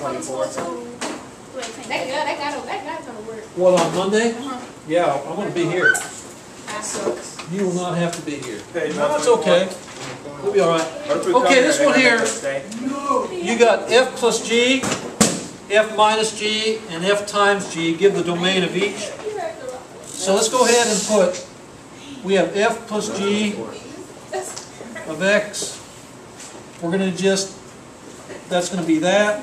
24. That guy's gonna work. What, on Monday? Yeah, I'm going to be here. That sucks. You will not have to be here. Page No, it's okay. We'll be all right. Okay, this one here, you got f plus g, f minus g, and f times g. Give the domain of each. So let's go ahead and put, we have f plus g of x. We're going to just, that's going to be that,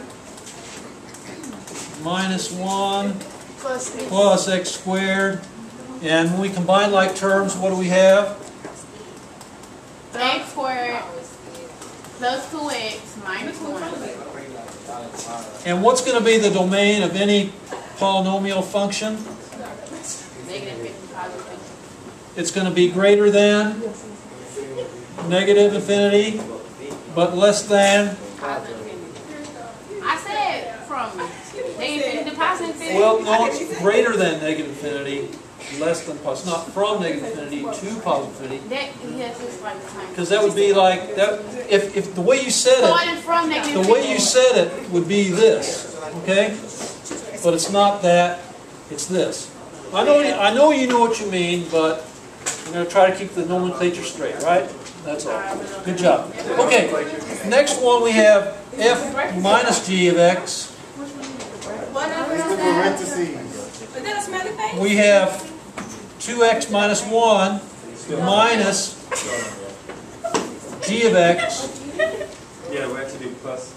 minus 1 plus x squared. And when we combine like terms, what do we have? X squared plus 2x minus 1. And what's going to be the domain of any polynomial function? Negative 50, positive 50. It's going to be greater than negative infinity, but less than. Positive infinity. I said from negative infinity to positive infinity. Well, no, it's greater than negative infinity, less than positive. Not from negative infinity to positive infinity. Yes, it's like the same. Because that would be like that. If the way you said Starting it, from negative the way you said it would be this, okay? But it's not that. It's this. I know you know what you mean, but I'm going to try to keep the nomenclature straight, right? That's all. Good job. Okay, next one we have f minus g of x. We have 2x minus 1 minus g of x. Yeah, we actually do plus.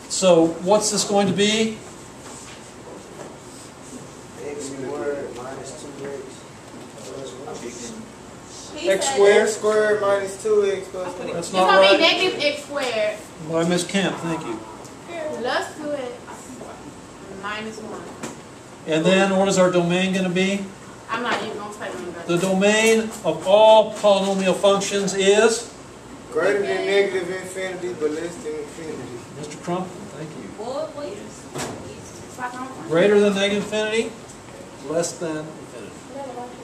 So what's this going to be? X squared? X squared minus 2x plus 1. That's It's not going to be right. negative x squared By Miss Kemp, thank you. plus 2x minus 1. And then what is our domain going to be? I'm not even going to say anything about The domain of all polynomial functions is? Greater than negative infinity, but less than infinity. Mr. Crumpton, thank you. it. Greater than negative infinity, less than infinity.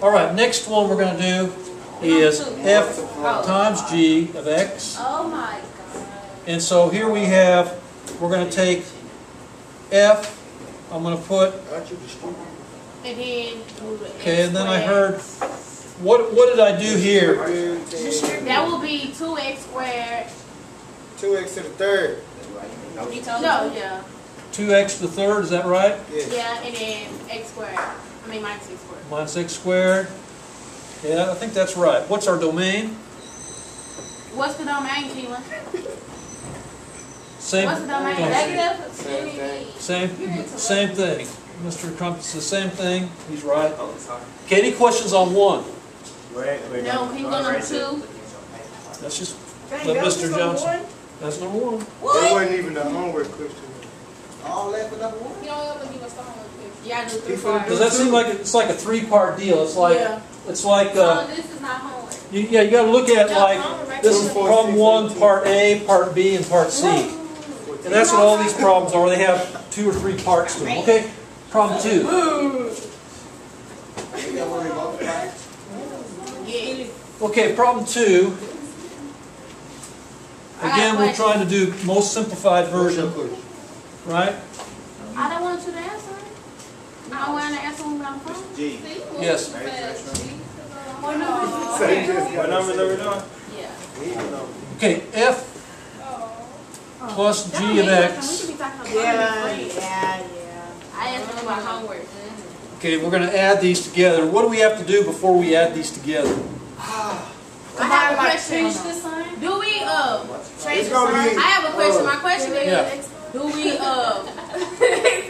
All right, next one we're going to do is f times g of x. Oh my God. And so here we have, we're going to take f, I'm going to put, Aren't you the stupid? And then move the okay, x and then I squared. heard, what did I do here? That will be 2x squared. 2x to the third. No, yeah. 2x to the third, is that right? Yes. Yeah, and then x squared. I mean minus x squared. Minus x squared. Yeah, I think that's right. What's our domain? What's the domain, Keelan? Same. What's the domain? Negative? Same thing. Same thing. Mr. Crumpet's the same thing. He's right. Okay, any questions on one? No, he going on 2. That's just let Mr. Johnson. That's number 1. That wasn't even a homework question. All that for number 1? You don't ever give us the homework. Yeah, I do 3 Does that seem like it's like a 3-part deal? It's like it's like this is not homework. you got to look at like this is problem 1, part A, part B, and part C. And that's what all these problems are. They have 2 or 3 parts to them. Okay, problem 2. Okay, problem 2. Again, we're trying to do most simplified version, right? I don't want you to answer it. I want to answer when I'm from. G. Yes. What number are we doing? Yeah. Okay, f plus g of x. Yeah. I asked them about homework. Okay, we're going to add these together. What do we have to do before we add these together? I have a question. Do we change the sign? I have a question. My question is, do we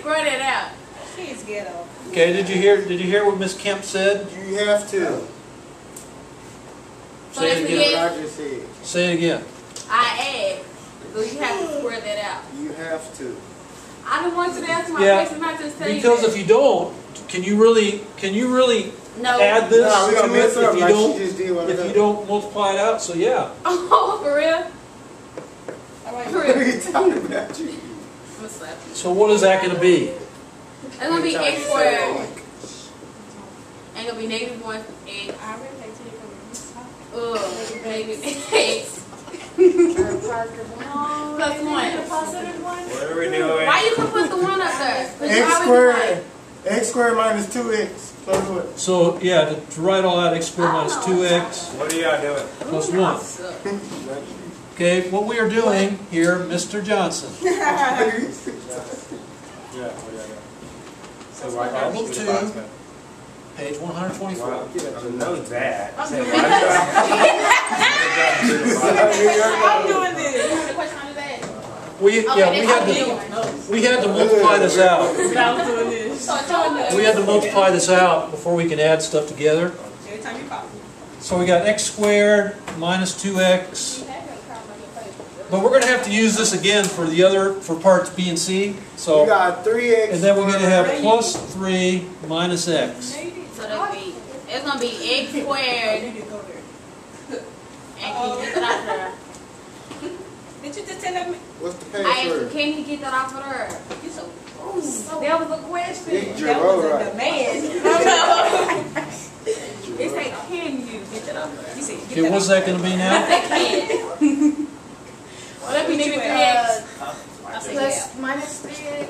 square that out? She's ghetto. Okay, did you hear what Miss Kemp said? You have to. Say it again. What I just said. Say it again. I asked, do you have to square that out? You have to. I don't want you to answer my Yeah, question. Not just tell you because that. if you don't, can you really No. add this Nah, we gonna to mess it up if like you she just did one if of you them. don't multiply it out? So yeah. Oh, for real? For What real. are you talking about? You? I'm gonna slap you. So what is that going to be? It's gonna be x squared. Ain't gonna be negative 1 x. Negative x. Plus 1. Whatever it X squared minus 2x plus what? So yeah, to write all out, x squared minus 2x What are y'all doing? plus 1. Okay, what we are doing here, Mr. Johnson. Yeah, what are y'all doing? So why Problem 2, page 124. I know that. I'm Say, doing why I'm doing this. The question under that. We had to multiply this out. I'm doing this. We had to multiply this out before we can add stuff together. Every time you pop. So we got x squared minus 2x. But we're going to have to use this again for the other, for parts B and C. So, You got 3x. and then we're going to have plus 3 minus x. So that'll be, it's gonna be x squared. And can you get that out there? Did you just tell him? What's the I asked him, password? can he get that off of her? You so, That was a question. Get your That was roll a right. demand. it's like, can you get that off of her? You said, get Okay, that what's off. that going to be now? Well, that'd be negative 3x. Plus minus 3x.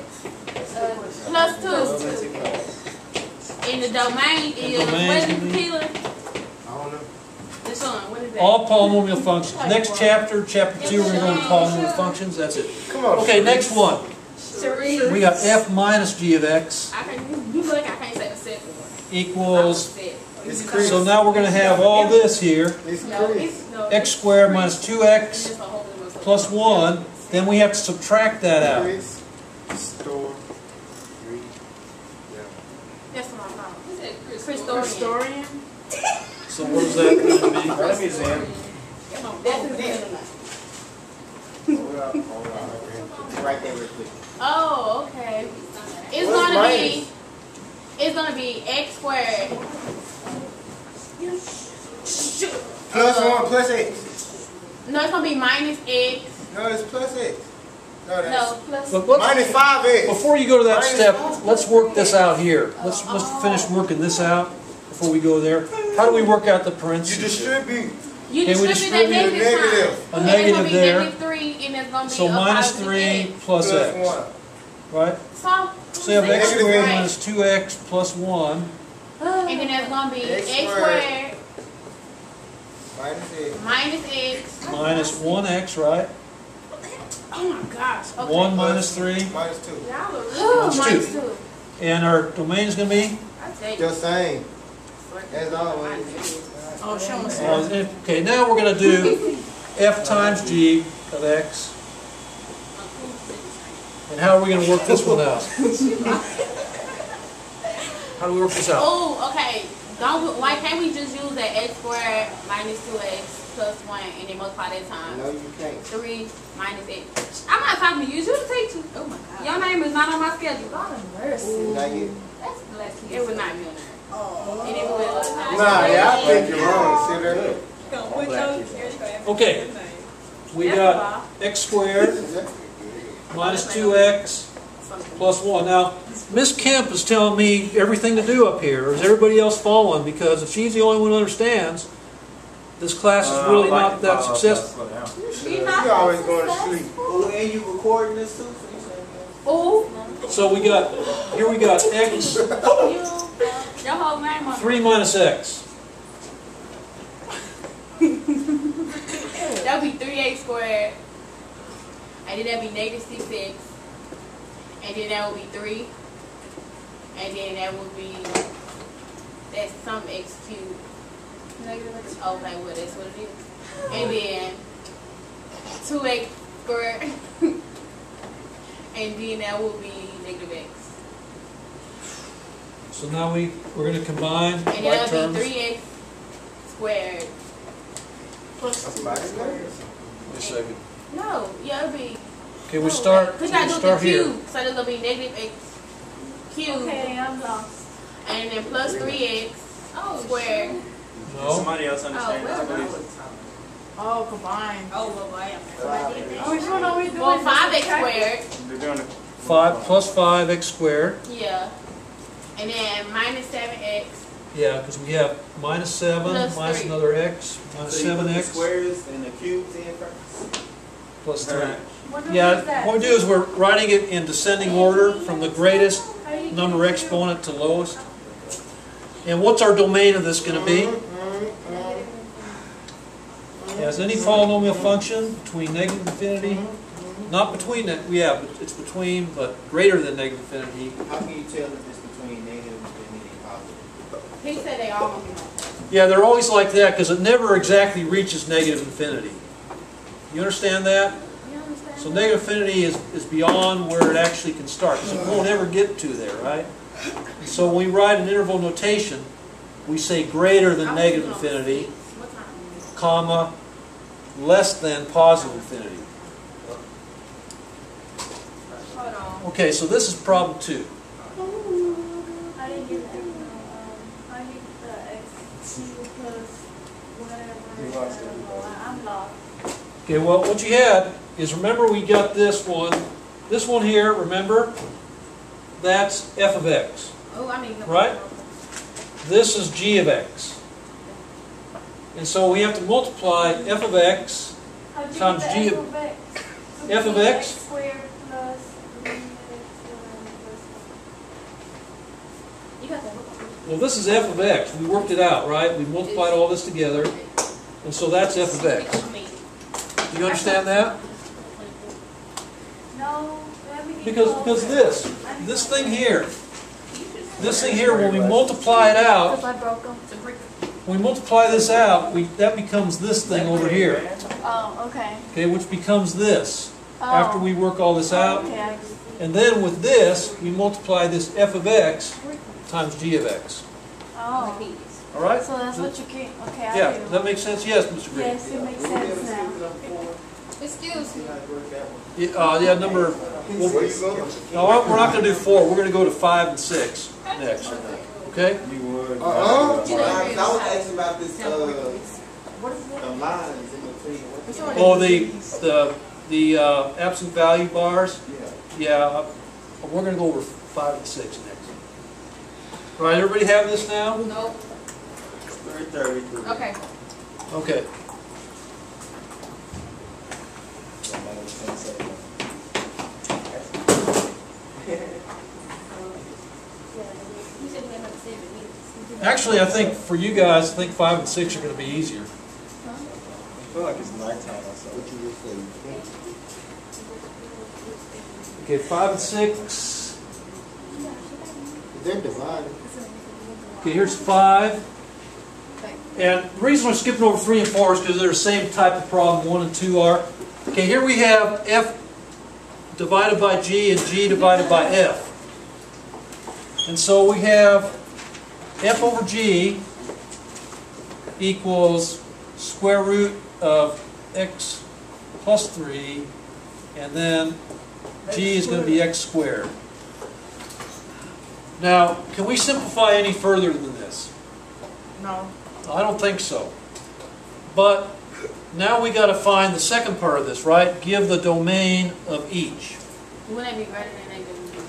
Plus 2. And the domain is, domain's what is gonna be- Keelan? I don't know. This one, what is that? All polynomial functions. Next chapter, chapter 2, we're going to go to polynomial functions. That's it. Come on. Okay, next one. Three. We got f minus g of x I can't, you look, I can't say the second one. equals. It's Chris. So now we're going to have all this here. It's No, Chris. it's, no. X squared minus 2x It's a whole other one. plus 1. Then we have to subtract that out. Chris. Store. 3. Yeah. That's what I thought. Who's that? Historian. So what is that going to be? Let me see. That's his name. Hold on. Right there real quick. Oh, okay. It's What's gonna minus? be. It's gonna be x squared. Plus 1 plus x. No, it's gonna be minus x. No, it's plus x. No, No, that's plus. But let's, minus 5x. before you go to that step, let's work this out here. Let's finish working this out before we go there. How do we work out the You parentheses? distribute. You Okay, we distribute that distribute negative negative. sign. A And negative it's gonna be there. negative 3, and it's gonna be So a minus positive 3 x. plus x, 1. right? So So you have x Negative squared x. minus 2x plus 1 and then that's gonna be X x squared. squared Minus x. minus x. minus 1x, right? Oh my gosh. Okay. 1 minus 3. Minus 2. Ooh, Minus minus 2. 2. And our domain is going to be? The same. As always. Oh, show me. Okay, now we're going to do f times g of x. And how are we going to work this one out? How do we work this out? Oh, okay. Why can't we just use that x squared minus 2x plus 1 and then multiply that times? No, you can't. 3 minus x. I'm not talking to you. You're the teacher. Oh my God. Your name is not on my schedule. God have mercy. Not yet. That's black. It would not be on there. And it will. Nah, yeah, I think you're wrong. Sit there. Okay, we got x squared minus 2x plus 1. Now, Miss Kemp is telling me everything to do up here. Is everybody else following? Because if she's the only one who understands, this class is really not that successful. You always going to sleep. Oh, and you recording this too? Oh, So we got, here we got x, your whole name on 3 minus x. that would be 3x squared. And then that would be negative 6x. And then that would be 3. And then that would be, that's some x cubed. Negative x. Okay, well that's what it is. And then 2x squared. And then that will be negative x. So now we're going to combine And like then that would terms. be 3x squared. That's about it. Wait a second. No, yeah, it would be. Okay, we start We gotta do the here. cube. So there's gonna be negative x cubed. Okay, I'm lost. And then plus 3x squared. No. Somebody else understand well, this, please? Oh, combined. Oh, well, I am. Which one are we doing? Well, 5x squared. They're doing it. 5 plus 5x squared. Yeah. And then minus 7x. Yeah, because we have minus 7, Plus minus 3. another x, minus So you put the 7x, squares and the cubes in first? plus 3. Alright. What number Yeah, is that? what we do is we're writing it in descending order from the greatest number exponent to lowest. And what's our domain of this going to be? As any polynomial function between negative infinity, not between that, yeah, but it's between, but greater than negative infinity. How can you tell if it's between negative infinity and positive? He said they all. Yeah, they're always like that because it never exactly reaches negative infinity. You understand that? You understand? So negative infinity is beyond where it actually can start. So it won't ever get to there, right? So when we write an interval notation, we say greater than negative infinity, What time is it? comma, less than positive infinity. Hold on. Okay, so this is problem 2. I didn't get that. I get the x plus whatever. I'm lost. Okay, well, what you had is, remember we got this one. This one here, remember? That's f of x. Oh, I mean. Right? This is g of x. And so we have to multiply f of x How'd you times get g the of x? f of x. Squared plus 3x You got that. Well, this is f of x. We worked it out, right? We multiplied all this together. And so that's f of x. Do you understand that? No, let me get Because this thing here, when we multiply it out, I broke them. when we multiply this out, that becomes this thing over here. Oh, okay. Okay, which becomes this. Oh. After we work all this out. Okay, I And then with this, we multiply this f of x times g of x. Oh. All right? So that's what you can. Okay, I Yeah, do. does that make sense? Yes, Mr. Green. Yes, it makes sense now. Excuse me. Yeah, number. Where you going? No, we're not going to do 4. We're going to go to 5 and 6 next. Okay? You would. I was asking about this, the lines in between. Oh, the absent value bars. Yeah. Yeah, we're going to go over 5 and 6 next. Right, everybody have this now? Nope. 333. Okay. Okay. You said we had another 7 minutes. Actually, I think for you guys, I think 5 and 6 are going to be easier. I feel like it's nighttime or something. What you just say? Okay, 5 and 6. They're divided. Okay, here's 5. And the reason we're skipping over 3 and 4 is because they're the same type of problem 1 and 2 are. Okay, here we have f divided by g and g divided by f. And so we have f over g equals square root of x plus 3, and then g is going to be x squared. Now, can we simplify any further than this? No. I don't think so. But now we got to find the second part of this, right? Give the domain of each. Wouldn't that be greater than negative infinity?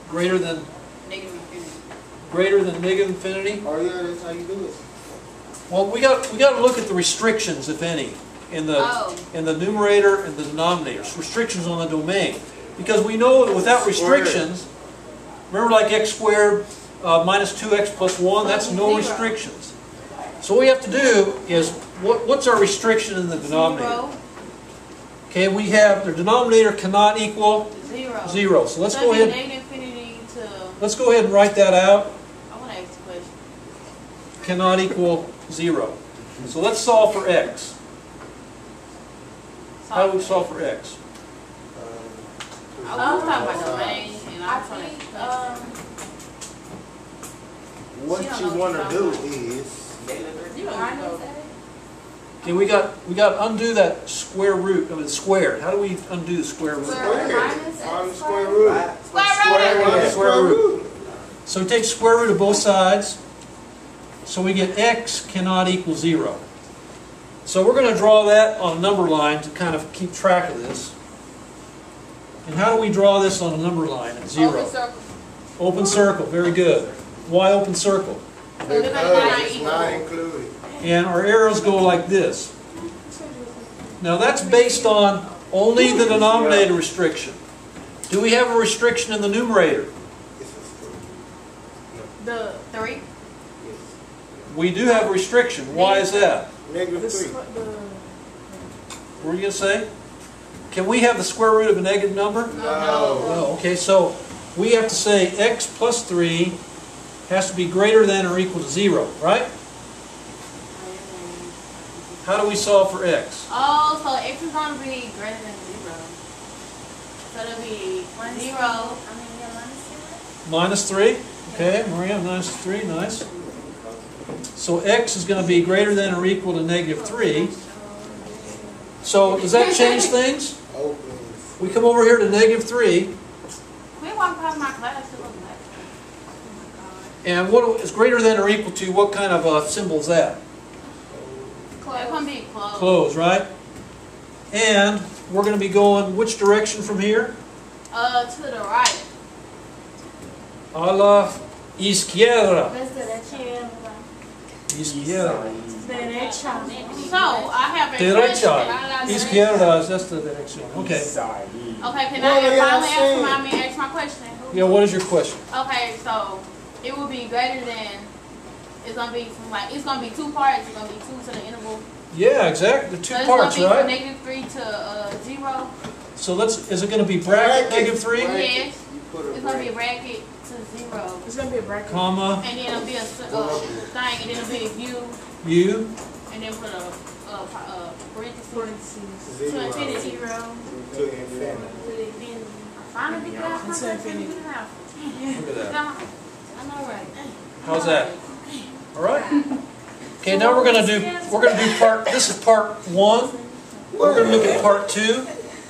Greater than Negative infinity. greater than negative infinity? Oh yeah, that's how you do it. Well, we got to look at the restrictions, if any, in the numerator and the denominator. Restrictions on the domain, because we know that without restrictions, remember like x squared minus 2x plus 1, that's no restrictions. So what we have to do is, what's our restriction in the denominator? 0. Okay, we have the denominator cannot equal 0. 0. So let's So go it'd ahead. be negative infinity to. Let's go ahead and write that out. I want to ask a question. Cannot equal 0. So let's solve for x. How do we solve for x? I was talking about domain, and I I'm trying think, to. What She don't you know want what to you're do talking is You don't know. Okay, we got to undo that square root of the square. How do we undo the square root? on the square root. Square root. So we take square root of both sides. So we get x cannot equal 0. So we're going to draw that on a number line to kind of keep track of this. And how do we draw this on a number line at 0? Open circle. Open circle, very good. Why open circle? So they're Because not it's equal. not included. And our arrows go like this. Now that's based on only the denominator restriction. Do we have a restriction in the numerator? The 3. We do have a restriction. Why is that? Negative 3. What were you going to say? Can we have the square root of a negative number? No. No. Okay, so we have to say x plus 3 has to be greater than or equal to 0, right? How do we solve for x? Oh, so x is going to be greater than 0. So it'll be 0. Minus 3. Okay, Maria, minus 3, nice. So x is going to be greater than or equal to negative 3. So does that change things? We come over here to negative 3. We walk past my class to look at. And what is greater than or equal to, what kind of symbol is that? It's going to be close. Close, right? And we're going to be going which direction from here? To the right. A la izquierda. Derecha. Izquierda. So, I have a Derecha. question. Izquierda is that's the direction. Okay. Okay, can I finally ask my question? Yeah, what is your question? Okay, so it will be greater than, it's gonna be like, it's gonna be 2 parts. It's gonna be 2 to the interval. Yeah, exactly. The two So parts, it's gonna right? be from -3 to 0. So is it going to be bracket negative 3? Yes. It's gonna be a bracket to 0. It's gonna be a bracket. Comma, And then it'll be a thing, and then it'll be a U, U, and then put a parentheses to 0 infinity. to infinity. Finally, get out my To infinity. look at that. I know, right? How's that? All right. Okay, now we're going to do part, this is part 1. We're going to look at part 2,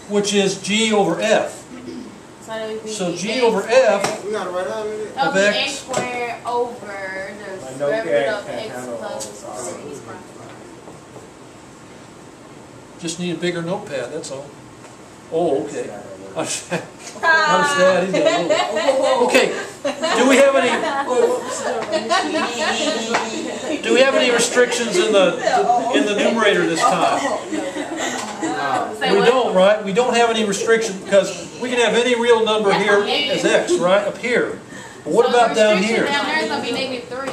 which is G over F. So that would be So G X over F We got to write out it. That would be of X X. squared over the square root of X plus 3. just need a bigger notepad, that's all. Oh, okay. I understand. He's got a little- Okay. Do we have any restrictions in the numerator this time? Say We what? don't, right? We don't have any restriction because we can have any real number here as x, right? Up here. But what So about the down restriction here? down there is going to be -3.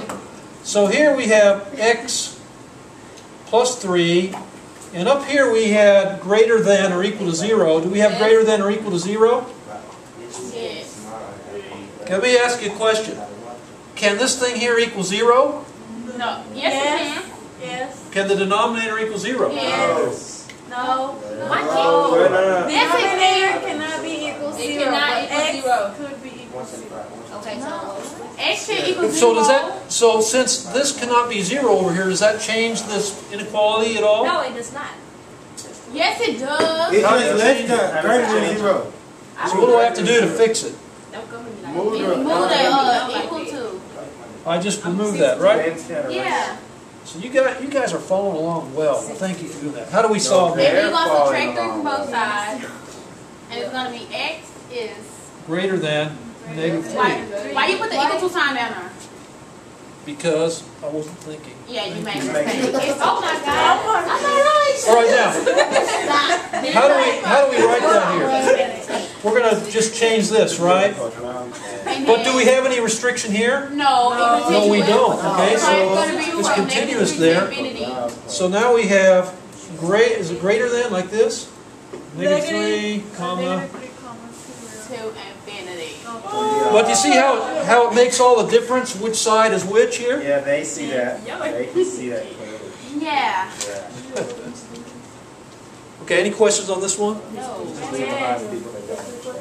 So here we have x plus 3, and up here we had greater than or equal to 0. Do we have greater than or equal to 0? Yes. Let me ask you a question. Can this thing here equal 0? No. Yes, it can. Yes. Can the denominator equal 0? Yes. No. Why No, can't no. Yes, it Denominator can. cannot be equal to It 0. cannot but equal X 0. could be equal to 0. Okay, so X can equal 0. So does that? So since this cannot be 0 over here, does that change this inequality at all? No, it does not. Yes, it does. It's just less than greater than 0. So what do I have to do to fix it? Move Move that equal to. I just remove that, right? Yeah. So you guys are following along well. Thank you for doing that. How do we solve And that? then you're going to subtract 3 from both sides. And it's going to be X is. Greater than negative 3. Why you put the equal to sign down there? Because I wasn't thinking. Yeah, you made a mistake. Oh my God. I'm right. All right, now, how do we write that here? We're going to just change this, right? But do we have any restriction here? No, No, we don't. Okay, It's so gonna be it's from continuous -3 to there. infinity. So now we have is it greater than like this? Negative 3, comma. Negative 3, comma 0. To infinity. But you see how it makes all the difference which side is which here? Yeah, they see that. They can see that clearly. Yeah. Okay, any questions on this one? No.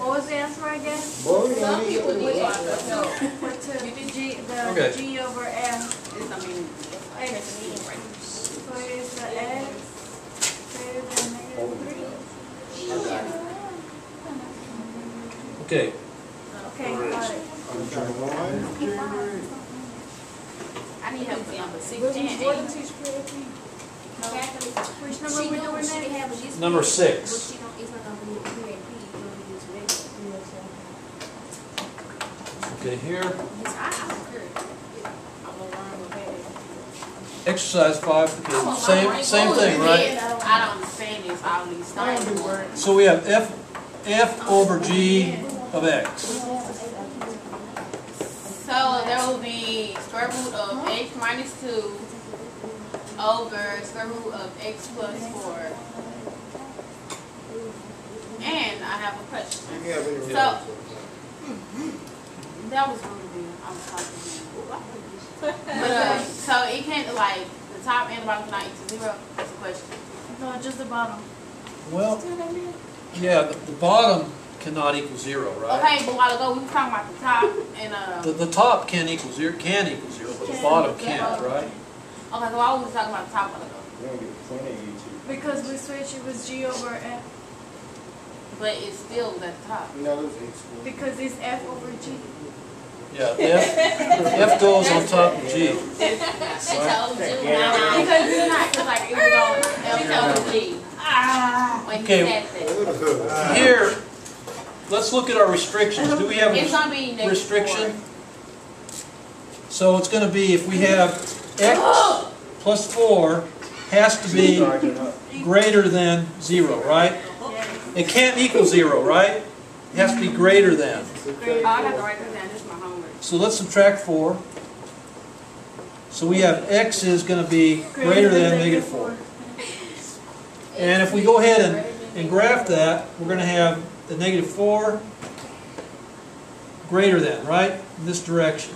What was the answer again? Boy, we Some don't need people to need do to. What's the Okay. G over F? I mean, X. So is the X greater than -3? Okay. Okay, got it. I need help with number 6 What and did 8. you teach me? Which number we doing next? Number 6. Okay, here. Exercise 5. Okay, same thing, right? I don't understand this, all these things. So we have f over g of x. So there will will be square root of x minus 2 over square root of x plus 4. And I have a question. So, that was rude. I was talking. But so it can't, like, the top and the bottom cannot equal 0. That's the question. No, just the bottom. Well, yeah, the bottom cannot equal 0, right? Okay, but a while ago we were talking about the top and The top can equal 0, but the bottom can't, right? Okay, so I was talking about the top a while ago. We don't get plenty of YouTube. Because we switched, it was G over F. But it's still at the top. No, it's exclusion. Because it's F over G. Yeah, F goes on top of G. I told you. Because it's not, because like it was on F over G. When Okay. he said that. Here, let's look at our restrictions. Do we have It's gonna be a negative restriction? 4. So it's going to be, if we have x plus 4 has to be greater than 0, right? It can't equal 0, right? It has to be greater than. Oh, I have to write this down. This is my homework. So let's subtract 4. So we have x is going to be greater than negative 4. And if we go ahead and graph that, we're going to have the negative 4 greater than, right? In this direction.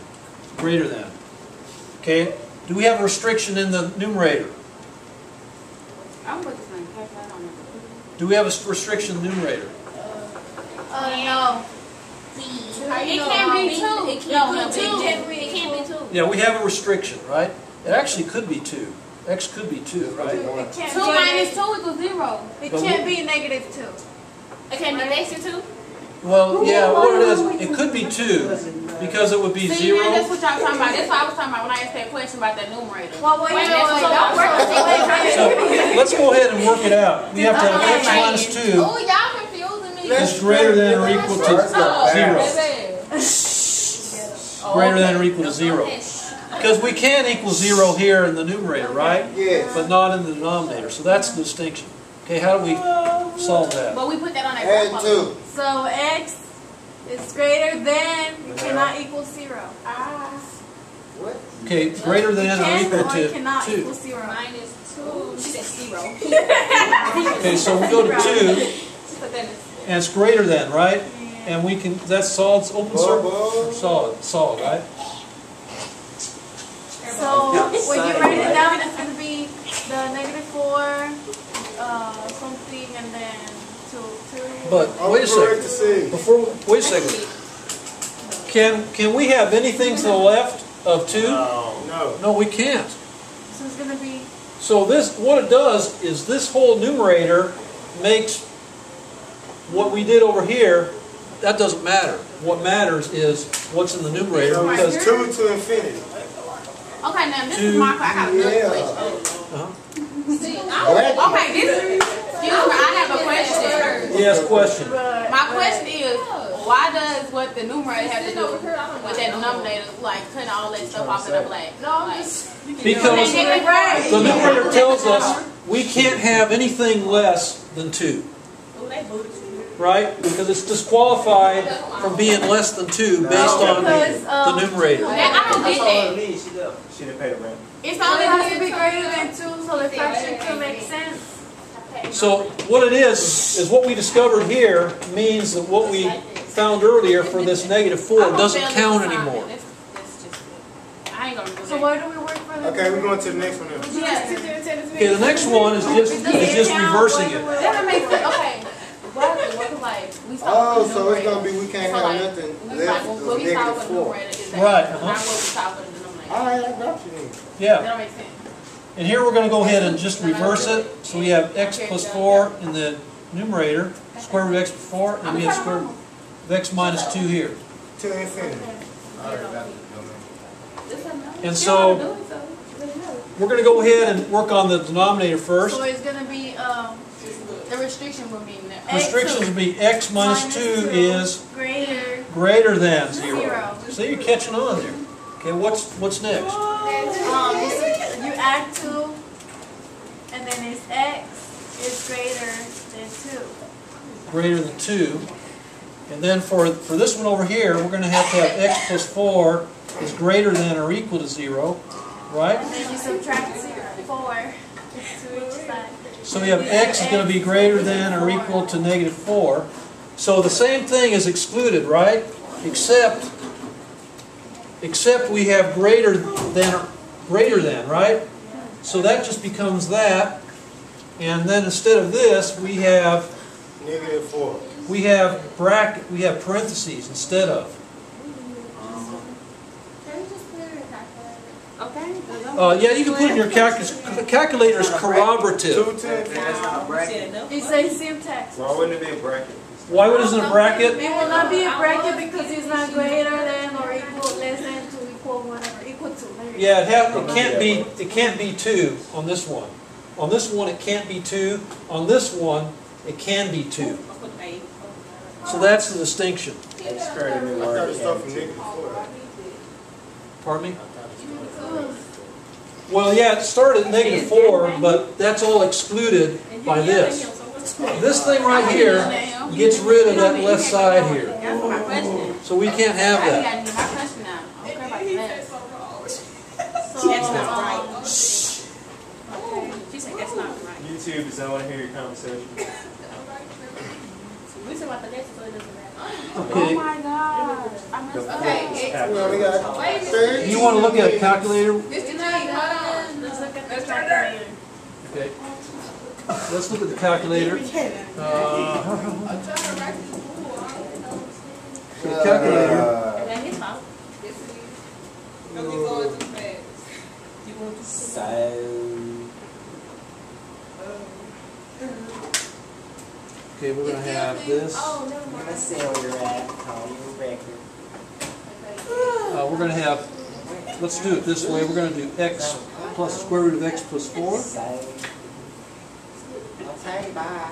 Greater than. Okay? Do we have a restriction in the numerator? I'm with this thing. I don't know. Do we have a restriction in the numerator? No. It can't be 2. It can't be 2. Yeah, we have a restriction, right? It actually could be 2. X could be 2, right? It 2 can't be minus 2 equals 0. It can't be negative 2. It can't be negative 2. Well, yeah, what it is, it could be 2 because it would be See, man, 0. that's what y'all talking about. That's what I was talking about when I asked that question about that numerator. Well, wait, Wait, no, don't work with it. So let's go ahead and work it out. We have to have x minus 2 Oh, y'all confusing me. is greater than or equal to 0. Greater than or equal to 0. Because we can equal 0 here in the numerator, right? Yes. But not in the denominator. So that's the distinction. Okay, how do we solve that? But we put that on that Add graph. 2. So X is greater than, it cannot equal 0. What? Okay, greater than or Can equal or it cannot to equal 2. 0. Minus 2. She said 0. Okay, so we go to 2, and it's greater than, right? And we can, that's solid, open circle, solid, right? So when you write it down, it's going to be the negative 4, something, and then 2. But wait a second. Wait a second. Can we have anything to the left of 2? No. No, we can't. So it's going to be, So this, what it does is this whole numerator makes what we did over here. That doesn't matter. What matters is what's in the numerator because 2 to infinity. Okay, now this is my question. I got another question. See, okay, excuse me, I have a question. Yes, question. My question is, why does what the numerator have to do with that denominator, like cutting all that stuff off in the black? Because the numerator tells us we can't have anything less than 2. Right? Because it's disqualified from being less than 2 based on the numerator. I don't get that. She didn't pay the rent. It's so only it has to be greater than 2, so the fraction could make sense. So what it is what we discovered here means that what we found earlier for this negative 4 doesn't count anymore. I ain't gonna do that. So where do we work for the Okay, we're going to the next one now. Okay, the next one is just reversing it. That makes sense. Okay. Oh, so it's going to be we can't have nothing left of negative 4. Right, Not what we solve for the denominator. Alright, I got you then. Yeah. That don't make sense. And here we're going to go ahead and just reverse it. So we have x plus 4 in the numerator, square root of x plus 4, and we have square root of x minus 2 here. To infinity. And so we're going to go ahead and work on the denominator first. So it's going to be The restriction will be there. Restrictions would be x minus 2 is greater than 0. So you're catching on there. Okay, what's next? You add 2, and then it's x is greater than 2. Greater than 2. And then for this one over here, we're going to have x plus 4 is greater than or equal to 0, right? And then you subtract 4 to each side. So we have x is going to be greater than or equal to negative 4. So the same thing is excluded, right? Except we have greater than, right? So that just becomes that. And then instead of this, we have Negative 4. we have parentheses instead of. Okay. Yeah, you can put it in your calculator. The calculator is corroborative. 2 times. That's not a bracket. It says syntax. Why wouldn't it be a bracket? Why isn't it a bracket? It will not be a bracket because it's not greater than or equal, less than to equal whatever, equal to. Yeah, it can't be 2 on this one. On this one, it can't be 2. On this one, it can be 2. So that's the distinction. It's created a new I thought word. it started from negative 4. Pardon me? Well, yeah, it started at negative 4, but that's all excluded by this. This thing right here gets rid of that left side here. That's my question. So we can't have I that. got to do my question now. I don't care about that. So, That's not right. She said that's not right. YouTube does not want to hear your conversation. We talking about the next, so it doesn't matter. oh Okay. my God. I messed up. We only got 30. You want to look at a calculator? Let's look at the calculator. Okay. Let's look at the calculator. The calculator. That's his fault. Okay, we're going to have this. Let's see where you're at. Call you a record. We're going to have, let's do it this way. We're going to do x plus the square root of x plus 4. Okay, bye.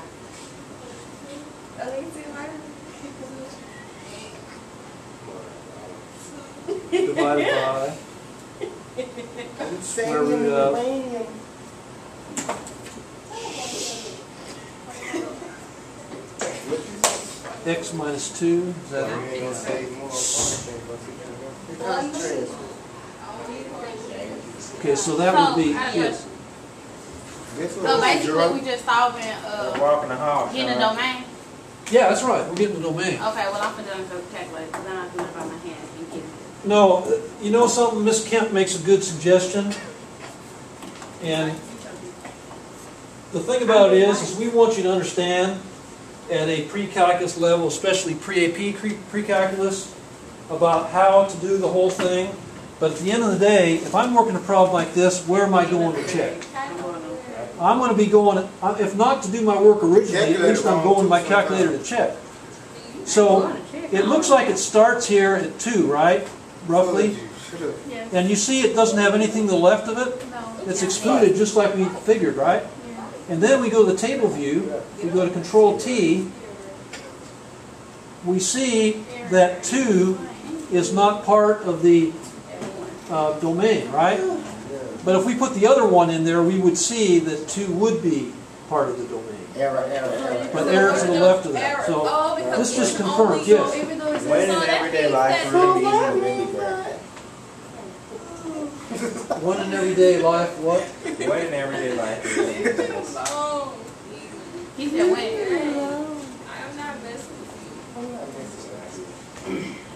Divided by square root of x minus 2. Is that it? Okay, so that would be, yes. So basically, we just solving Walking the hall. getting a domain. Yeah, that's right. We're getting the domain. Okay, well I'm finna go calculate because I'm not doing it by my hands and getting it. No, you know something? Miss Kemp makes a good suggestion. And the thing about it is we want you to understand at a pre-calculus level, especially pre-AP pre-calculus, about how to do the whole thing. But at the end of the day, if I'm working a problem like this, where am I going to check? I'm going to be going, if not to do my work originally, at least I'm going to my calculator to check. So it looks like it starts here at 2, right? Roughly. Yes. And you see it doesn't have anything to the left of it. No. It's excluded just like we figured, right? And then we go to the table view, we go to Control T, we see that 2 is not part of the domain, right? But if we put the other one in there, we would see that 2 would be part of the domain. Error. But error to the left of that. So this just confirms, yes. Even though it's When in everyday life, we're using a remedial. One in everyday life, what? When in everyday life. He said when. I'm not messing with you.